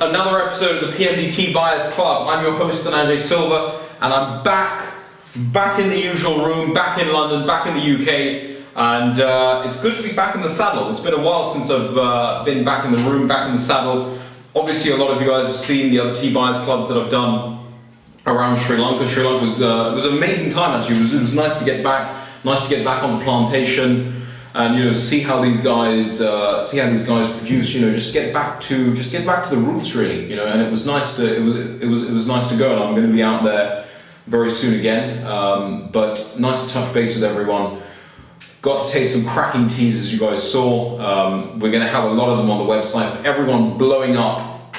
another episode of the PMD Tea Buyers Club. I'm your host, Anjay Silva, and I'm back in the usual room, back in London, back in the UK, and it's good to be back in the saddle. It's been a while since I've been back in the room, back in the saddle. Obviously, a lot of you guys have seen the other Tea Buyers Clubs that I've done around Sri Lanka. Sri Lanka was an amazing time actually. It was nice to get back, on the plantation. And see how these guys produce. Just get back to the roots really. And it was nice to nice to go. And I'm going to be out there very soon again. But nice to touch base with everyone. Got to taste some cracking teas as you guys saw. We're going to have a lot of them on the website. For everyone blowing up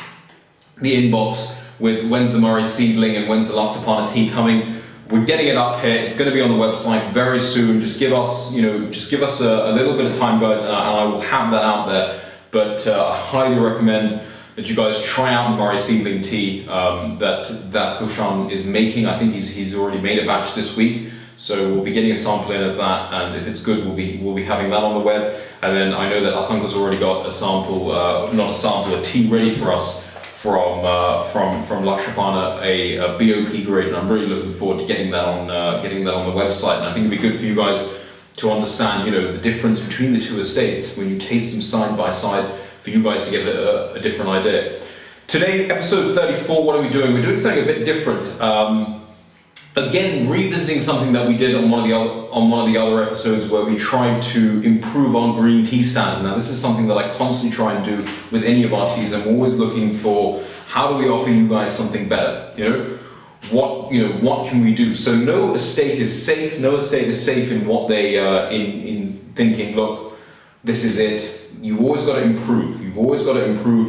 the inbox with when's the Murray seedling and when's the Laksapana tea coming. We're getting it up here. It's going to be on the website very soon. Just give us, a little bit of time, guys, and I will have that out there. But I highly recommend that you guys try out the Murray seedling tea that Kushan is making. I think he's already made a batch this week, so we'll be getting a sample in of that. And if it's good, we'll be having that on the web. And then I know that Asanka's already got a sample, a tea ready for us. From Lakshapana, a BOP grade, and I'm really looking forward to getting that on the website. And I think it'd be good for you guys to understand, the difference between the two estates when you taste them side by side, for you guys to get a different idea. Today, episode 34. What are we doing? We're doing something a bit different. Again, revisiting something that we did on one of the other episodes where we tried to improve our green tea standard. Now, this is something that I constantly try and do with any of our teas. I'm always looking for how do we offer you guys something better. What can we do? So no estate is safe. No estate is safe in what they in thinking. Look, this is it. You've always got to improve.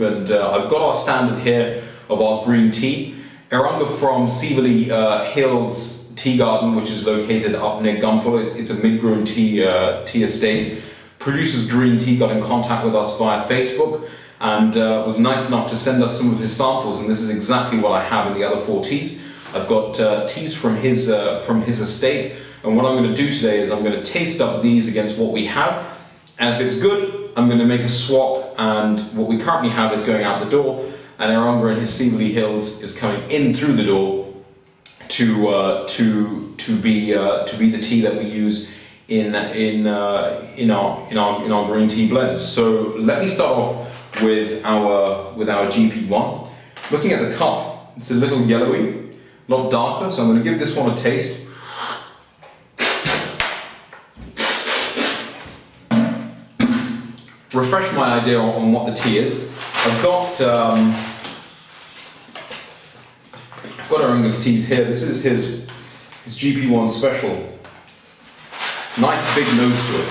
And I've got our standard here of our green tea. Eranga from Seevali Hills Tea Garden, which is located up near Gunpur. It's a mid-grown tea estate. Produces green tea, got in contact with us via Facebook, and was nice enough to send us some of his samples. And this is exactly what I have in the other 4 teas. I've got teas from his estate, and what I'm going to do today is I'm going to taste up these against what we have, and if it's good, I'm going to make a swap. And what we currently have is going out the door. And Eranga and his Seevali Hills is coming in through the door to be the tea that we use in our green tea blends. So let me start off with our GP1. Looking at the cup, it's a little yellowy, a lot darker. So I'm going to give this one a taste. Refresh my idea on what the tea is. I've got Eranga's teas here. This is his GP1 special. Nice big nose to it.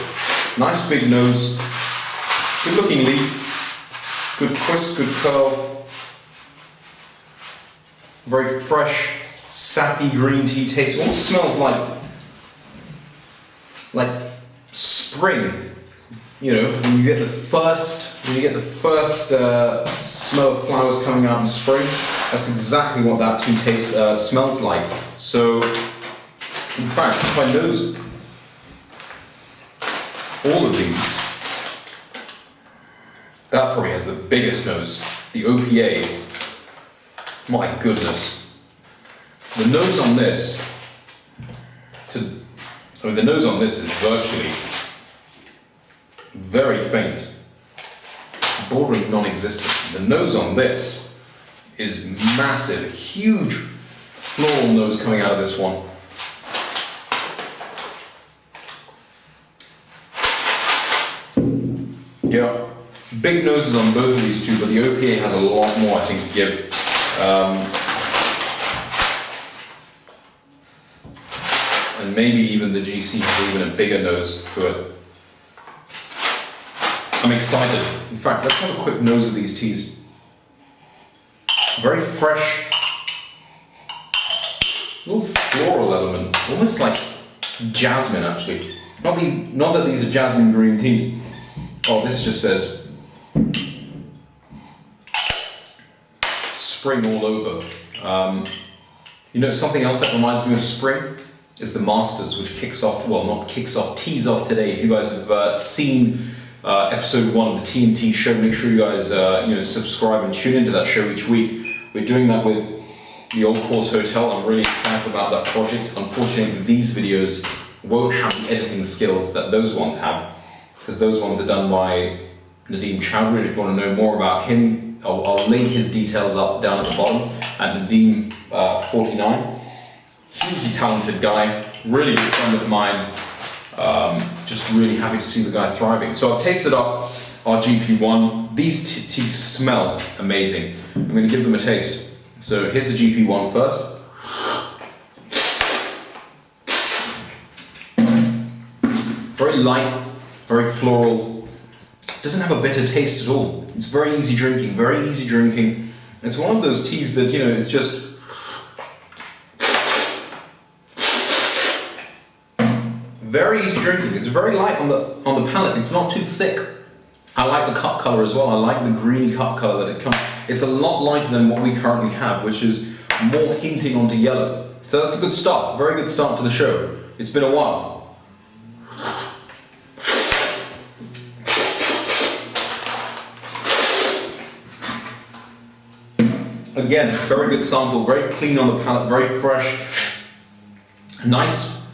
Nice big nose. Good looking leaf. Good twist, good curl. Very fresh, sappy green tea taste. It almost smells like spring. When you get the first smell of flowers coming out in spring, that's exactly what that tea taste smells like. So, in fact, if I nose all of these, that probably has the biggest nose. The OPA, my goodness. The nose on this is virtually very faint, bordering non-existent. The nose on this is massive, huge floral nose coming out of this one. Yeah, big noses on both of these two, but the OPA has a lot more, I think, to give. And maybe even the GC has even a bigger nose to it. I'm excited. In fact, let's have a quick nose of these teas. Very fresh, little floral element, almost like jasmine actually. Not that these are jasmine green teas. Oh, this just says spring all over. Something else that reminds me of spring is the Masters, which kicks off, tees off today. If you guys have seen episode 1 of the TNT show. Make sure you guys subscribe and tune into that show each week. We're doing that with the Old Course Hotel. I'm really excited about that project. Unfortunately, these videos won't have the editing skills that those ones have, because those ones are done by Nadeem Chowdhury. If you want to know more about him, I'll link his details up down at the bottom at Nadeem49. Hugely talented guy, really good friend of mine. Just really happy to see the guy thriving. So I've tasted up our GP1. These teas smell amazing. I'm going to give them a taste. So here's the GP1 first. Very light, very floral. Doesn't have a bitter taste at all. It's very easy drinking, very easy drinking. It's one of those teas that, it's just very easy drinking. It's very light on the palate. It's not too thick. I like the cup color as well. I like the greeny cup color that it comes. It's a lot lighter than what we currently have, which is more hinting onto yellow. So that's a good start. Very good start to the show. It's been a while. Again, very good sample, very clean on the palate, very fresh, nice.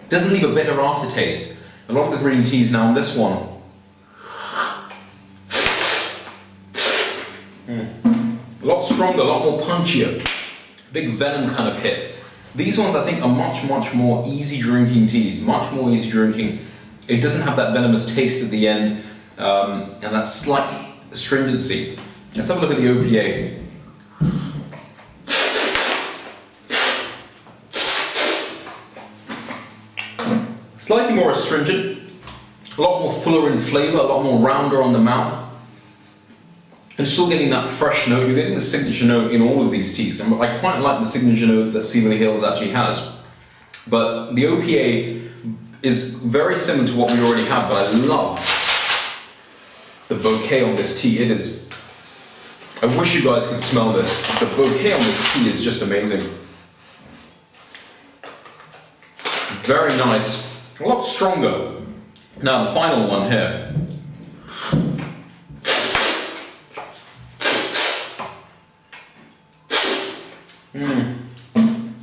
Doesn't leave a bitter aftertaste. A lot of the green teas now on this one. A lot stronger, a lot more punchier. Big venom kind of hit. These ones I think are much more easy drinking teas, much more easy drinking. It doesn't have that venomous taste at the end, and that slight astringency. Let's have a look at the OPA. Slightly more astringent, a lot more fuller in flavour, a lot more rounder on the mouth. And still getting that fresh note. You're getting the signature note in all of these teas. And I quite like the signature note that Seevali Hills actually has. But the OPA is very similar to what we already have, but I love the bouquet on this tea. It is. I wish you guys could smell this. The bouquet on this tea is just amazing. Very nice. A lot stronger. Now the final one here.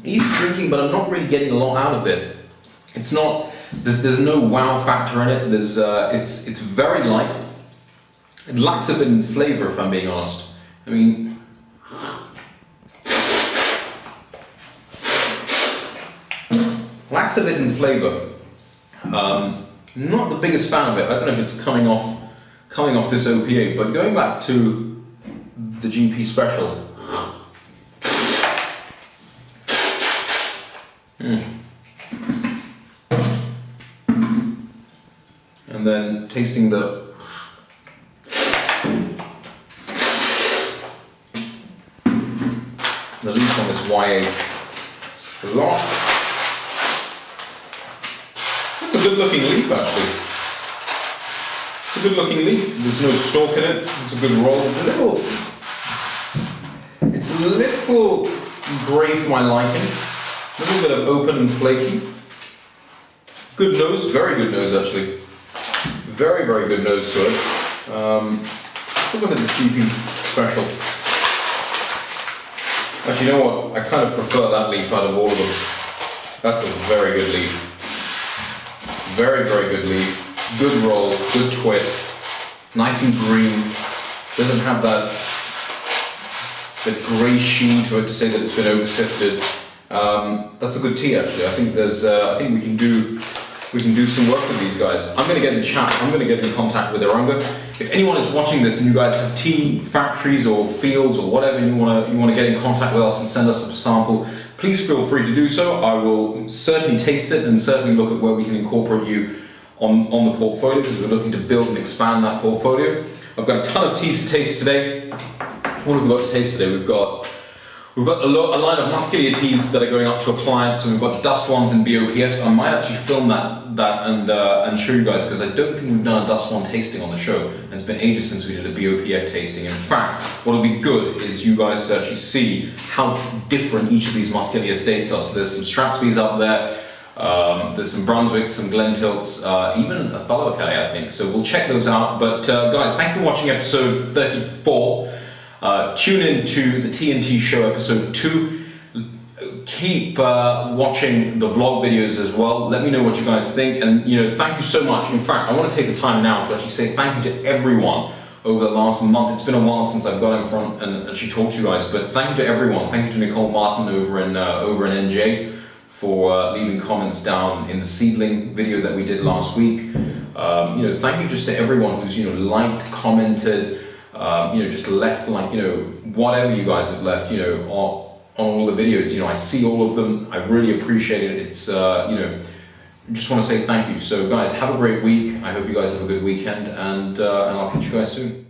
Easy drinking, but I'm not really getting a lot out of it. It's not. There's no wow factor in it. It's very light. It lacks a bit in flavour, if I'm being honest. I mean, lacks a bit in flavour. Not the biggest fan of it. I don't know if it's coming off this OPA, but going back to the GP special. And then tasting the leaf on this YH. It's a good looking leaf actually. It's a good looking leaf. There's no stalk in it. It's a good roll. It's a little grey for my liking. A little bit of open and flaky. Good nose, very good nose actually. Very good nose to it. Let's look at this GP special. Actually, you know what? I kind of prefer that leaf out of all of them. That's a very good leaf. Very good leaf. Good roll, good twist. Nice and green. Doesn't have that grey sheen to it to say that it's been over sifted. That's a good tea actually. I think we can do some work with these guys. I'm going to get in chat. I'm going to get in contact with Eranga. If anyone is watching this and you guys have tea factories or fields or whatever, and you want to get in contact with us and send us a sample, please feel free to do so. I will certainly taste it and certainly look at where we can incorporate you on the portfolio, because we're looking to build and expand that portfolio. I've got a ton of teas to taste today. What have we got to taste today? We've got a line of muscular teas that are going up to a client, so we've got dust ones and BOPFs. I might actually film that and show you guys, because I don't think we've done a dust one tasting on the show, and it's been ages since we did a BOPF tasting. In fact, what'll be good is you guys to actually see how different each of these muscular estates are. So there's some Strathspeys up there, There's some Brunswicks, some Glentilts, even a Thurlow Kelly, I think. So we'll check those out. But guys, thank you for watching episode 34. Tune in to the TNT show episode 2. Keep watching the vlog videos as well. Let me know what you guys think, and thank you so much. In fact, I want to take the time now to actually say thank you to everyone over the last month. It's been a while since I've got in front and actually talked to you guys, but thank you to everyone. Thank you to Nicole Martin over in NJ for leaving comments down in the seedling video that we did last week. Thank you just to everyone who's liked, commented, just left whatever you guys have left on all the videos. I see all of them. I really appreciate it. It's just want to say thank you. So guys, have a great week. I hope you guys have a good weekend, and I'll catch you guys soon.